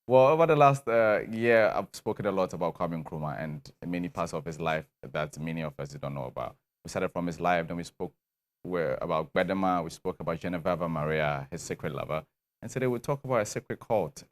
Well, over the last year, I've spoken a lot about Kwame Nkrumah and many parts of his life that many of us don't know about. We started from his life, then we spoke about Bedema, we spoke about Genevieve Maria, his secret lover. And today we'll talk about a secret cult,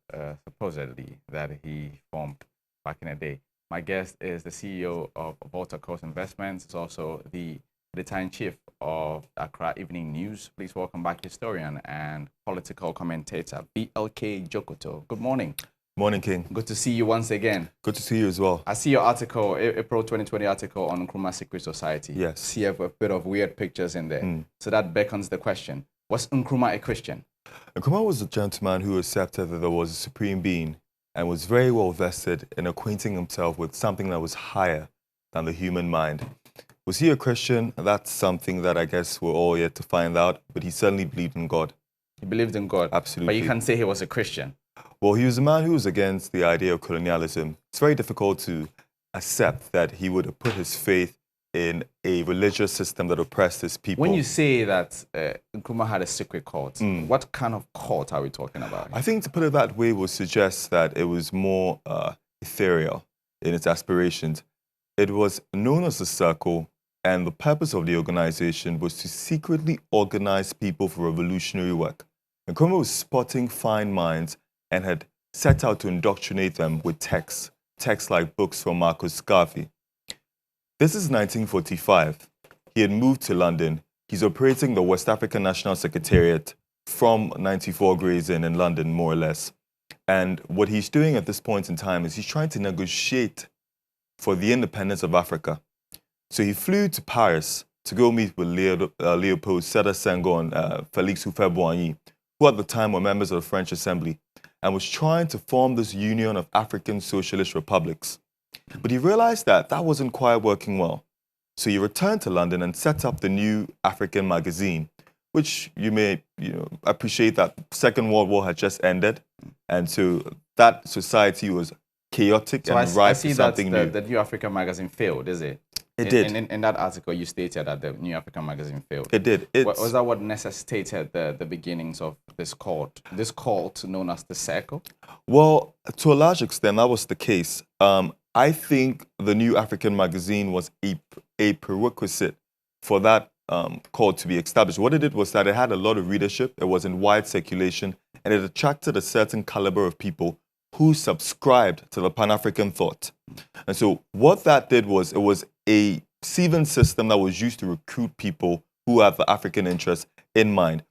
supposedly, that he formed back in the day. My guest is the CEO of Volta Coast Investments. It's also the editor-in-chief of Accra Evening News. Please welcome back historian and political commentator, BLK Jokoto. Good morning. Morning, King. Good to see you once again. Good to see you as well. I see your article, April 2020 article on Nkrumah's Secret Society. Yes. See a bit of weird pictures in there. So that beckons the question, was Nkrumah a Christian? Nkrumah was a gentleman who accepted that there was a supreme being and was very well vested in acquainting himself with something that was higher than the human mind. Was he a Christian? That's something that I guess we're all yet to find out, but he certainly believed in God. He believed in God? Absolutely. But you can't say he was a Christian? Well, he was a man who was against the idea of colonialism. It's very difficult to accept that he would have put his faith in a religious system that oppressed his people. When you say that Nkrumah had a secret cult, what kind of cult are we talking about? I think to put it that way would suggest that it was more ethereal in its aspirations. It was known as the Circle, and the purpose of the organization was to secretly organize people for revolutionary work. Nkrumah was spotting fine minds and had set out to indoctrinate them with texts like books from Marcus Garvey. This is 1945. He had moved to London. He's operating the West African National Secretariat from 94 Gray's Inn in London, more or less. And what he's doing at this point in time is he's trying to negotiate for the independence of Africa. So he flew to Paris to go meet with Leopold Sédar Senghor and Félix Houphouët-Boigny, who at the time were members of the French Assembly, and was trying to form this union of African socialist republics. But he realized that that wasn't quite working well. So he returned to London and set up the New African magazine, which you may appreciate that Second World War had just ended. And so that society was chaotic so and ripe for for something new. The New African magazine failed, is it? It did. In that article, you stated that the New African magazine failed. It did. Was that what necessitated the beginnings of this cult known as the Circle? Well, to a large extent, that was the case. I think the New African magazine was a prerequisite for that cult to be established. What it did was that it had a lot of readership, it was in wide circulation, and it attracted a certain caliber of people who subscribed to the Pan-African thought. And so what that did was, it was a sieving system that was used to recruit people who had the African interest in mind.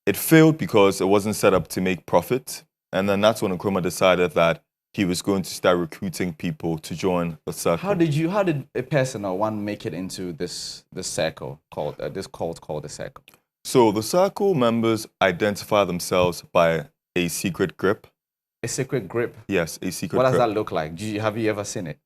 It failed because it wasn't set up to make profit. And then that's when Nkrumah decided that he was going to start recruiting people to join the Circle. How did a person or one make it into this circle called this cult called the Circle? So the Circle members identify themselves by a secret grip. A secret grip? Yes, a secret grip. What does grip. that look like? Have you ever seen it?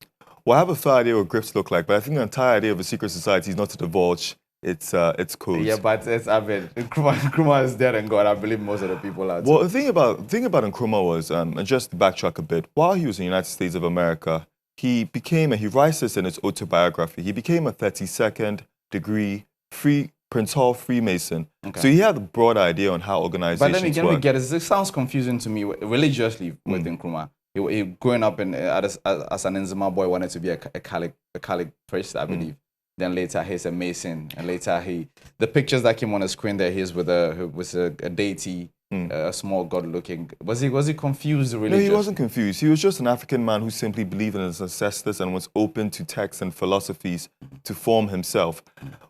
Well, I have a fair idea what grips look like, but I think the entire idea of a secret society is not to divulge its codes. Yeah, but Nkrumah is dead and gone. I believe most of the people are too. Well, the thing about Nkrumah was, and just to backtrack a bit, while he was in the United States of America, he writes this in his autobiography, he became a 32nd degree Prince Hall Freemason. Okay. So he had a broad idea on how organizations work. But let me get it. This sounds confusing to me religiously with Nkrumah. He growing up as an Nzima boy, wanted to be a Catholic priest, I believe. Then later he's a Mason, and later the pictures that came on the screen there, he's with a deity, a small god looking. Was he confused religiously? No, he wasn't confused. He was just an African man who simply believed in his ancestors and was open to texts and philosophies to form himself.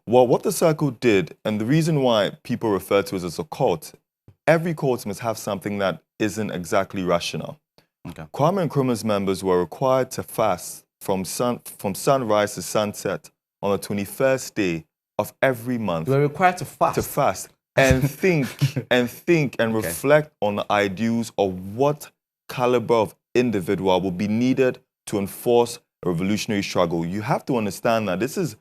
Well, what the Circle did, and the reason why people refer to it as a cult, every cult must have something that isn't exactly rational. Okay. Kwame Nkrumah's members were required to fast from sunrise to sunset on the 21st day of every month. They were required to fast? To fast and think and reflect on the ideals of what caliber of individual will be needed to enforce a revolutionary struggle. You have to understand that this is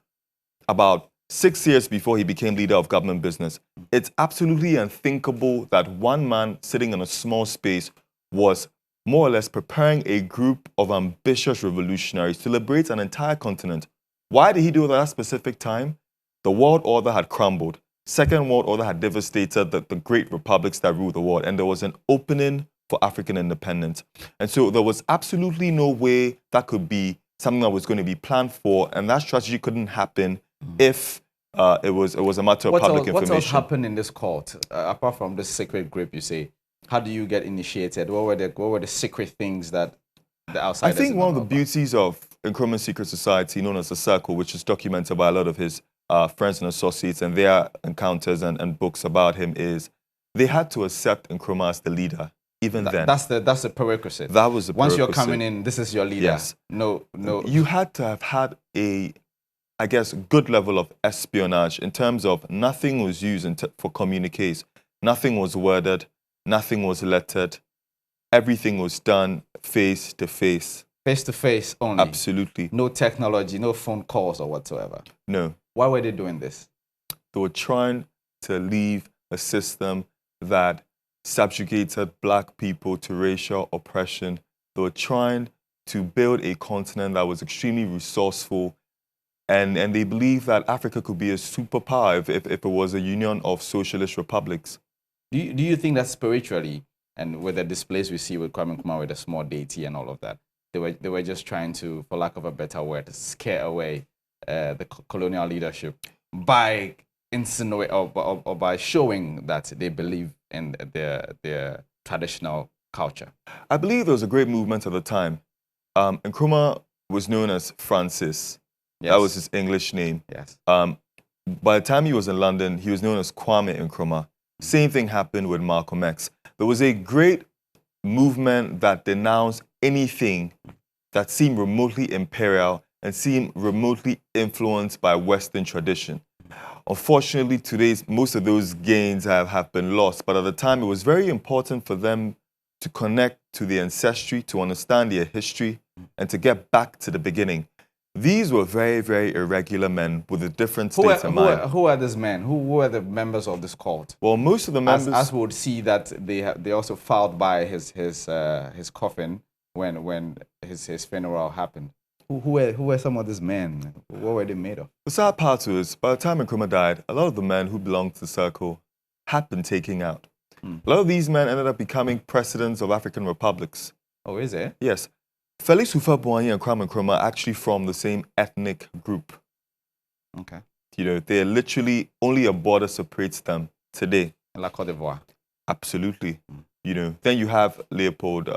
about 6 years before he became leader of government business. It's absolutely unthinkable that one man sitting in a small space was more or less preparing a group of ambitious revolutionaries to liberate an entire continent. Why did he do it at that specific time? The world order had crumbled. Second World Order had devastated the great republics that ruled the world, and there was an opening for African independence. And so there was absolutely no way that could be something that was going to be planned for, and that strategy couldn't happen if it was a matter of public information. What else happened in this court apart from the secret group? You say, how do you get initiated? What were the secret things that the outsiders? I think one of the beauties of Nkrumah's secret society, known as the Circle, which is documented by a lot of his friends and associates and their encounters and books about him, is they had to accept Nkrumah as the leader. Even then, that's the prerequisite. That was the once prerequisite. You're coming in, this is your leader. Yes. No. You had to have had a, I guess, good level of espionage in terms of nothing was used for communiques. Nothing was worded. Nothing was lettered. Everything was done face to face. Face to face only. Absolutely. No technology, no phone calls or whatsoever. No. Why were they doing this? They were trying to leave a system that subjugated black people to racial oppression. They were trying to build a continent that was extremely resourceful, and they believed that Africa could be a superpower if it was a union of socialist republics. Do you think that spiritually, and with the displays we see with Kwame Nkrumah with a small deity and all of that, they were just trying to, for lack of a better word, scare away the colonial leadership by insinuate or by showing that they believe in their traditional culture? I believe there was a great movement at the time. Nkrumah was known as Francis. Yes. That was his English name. Yes. By the time he was in London, he was known as Kwame Nkrumah. Same thing happened with Malcolm X. There was a great movement that denounced anything that seemed remotely imperial and seemed remotely influenced by Western tradition. Unfortunately, today, most of those gains have been lost. But at the time, it was very important for them to connect to the ancestry, to understand their history, and to get back to the beginning. These were very, very irregular men with a different state of mind. Who are these men? Who are the members of this cult? Well, most of the members... As we would see that they also filed by his coffin when his funeral happened. Who were some of these men? What were they made of? The sad part was, by the time Nkrumah died, a lot of the men who belonged to the Circle had been taken out. A lot of these men ended up becoming presidents of African republics. Oh, is it? Yes. Felix Houphouët-Boigny and Kwame Nkrumah are actually from the same ethnic group. Okay. You know, they're literally only a border separates them today. La Côte d'Ivoire. Absolutely. You know, then you have Leopold,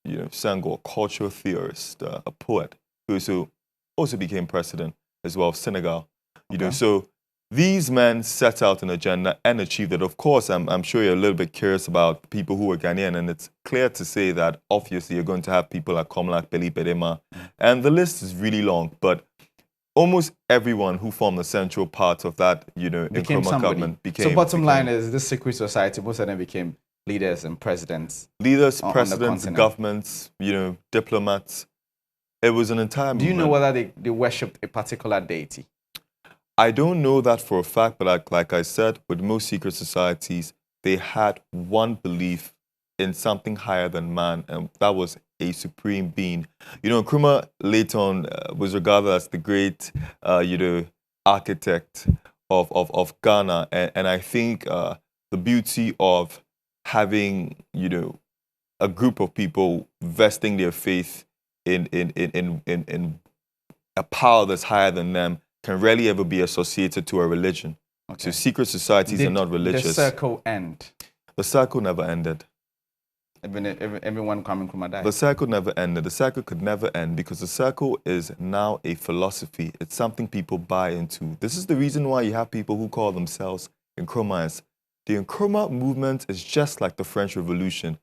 Senghor, a cultural theorist, a poet, who also became president as well of Senegal. You know, so these men set out an agenda and achieved it. Of course, I'm sure you're a little bit curious about people who were Ghanaian, and it's clear to say that obviously you're going to have people like Komlak Peli Pedema, and the list is really long, but almost everyone who formed the central part of that, Nkrumah government became. So bottom line is this secret society, most of them became leaders and presidents. Leaders, presidents, governments, diplomats. It was an entire movement. Do you know whether they worshipped a particular deity? I don't know that for a fact, but like I said, with most secret societies, they had one belief in something higher than man, and that was a supreme being. Nkrumah later on was regarded as the great, architect of Ghana, and I think the beauty of having, a group of people vesting their faith in a power that's higher than them can rarely ever be associated to a religion. Okay. So secret societies are not religious. Did the Circle end? The Circle never ended. Everyone Kwame Nkrumah died? The Circle never ended. The Circle could never end because the Circle is now a philosophy. It's something people buy into. This is the reason why you have people who call themselves Nkrumahs. The Nkrumah movement is just like the French Revolution.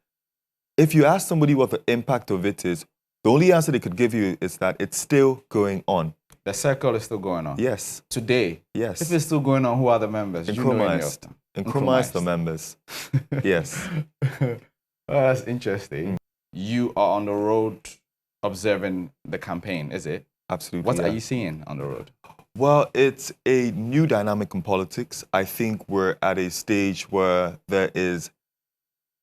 If you ask somebody what the impact of it is, the only answer they could give you is that it's still going on. The Circle is still going on? Yes. Today? Yes. If it's still going on, who are the members? Nkrumahs. Nkrumahs the members. Yes. Oh, that's interesting. You are on the road observing the campaign, is it? Absolutely. What are you seeing on the road? Well, it's a new dynamic in politics. I think we're at a stage where there is,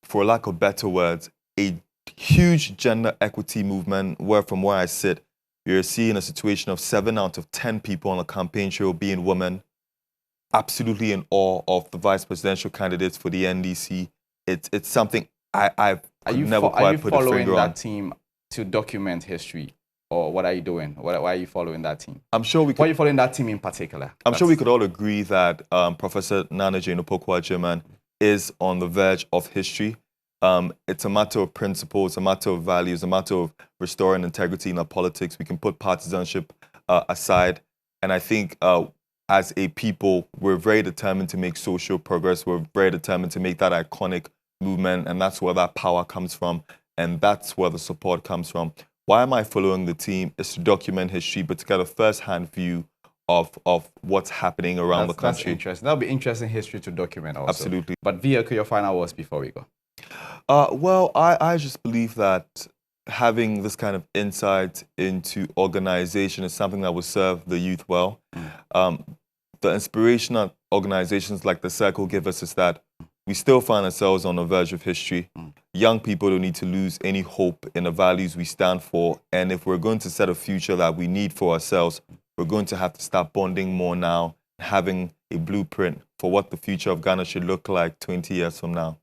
for lack of better words, a huge gender equity movement where, from where I sit, you're seeing a situation of 7 out of 10 people on a campaign trail being women. Absolutely in awe of the vice presidential candidates for the NDC. It's something I Are could you never are quite you put a following finger on. that team to document history, or what are you doing? Why are you following that team? I'm sure we Why are could. you following that team in particular? I'm sure we could all agree that Professor Nana Jane GHOne is on the verge of history. It's a matter of principle, it's a matter of values, a matter of restoring integrity in our politics. We can put partisanship aside. And I think as a people, we're very determined to make social progress. We're very determined to make that iconic movement. And that's where that power comes from. And that's where the support comes from. Why am I following the team? It's to document history, but to get a first-hand view of what's happening around the That's country. interesting. That'll be interesting history to document also. Absolutely. But Vehicle, your final words before we go. Well, I just believe that having this kind of insight into organization is something that will serve the youth well. The inspiration that organizations like the Circle give us is that we still find ourselves on the verge of history. Young people don't need to lose any hope in the values we stand for. And if we're going to set a future that we need for ourselves, we're going to have to start bonding more now, having a blueprint for what the future of Ghana should look like 20 years from now.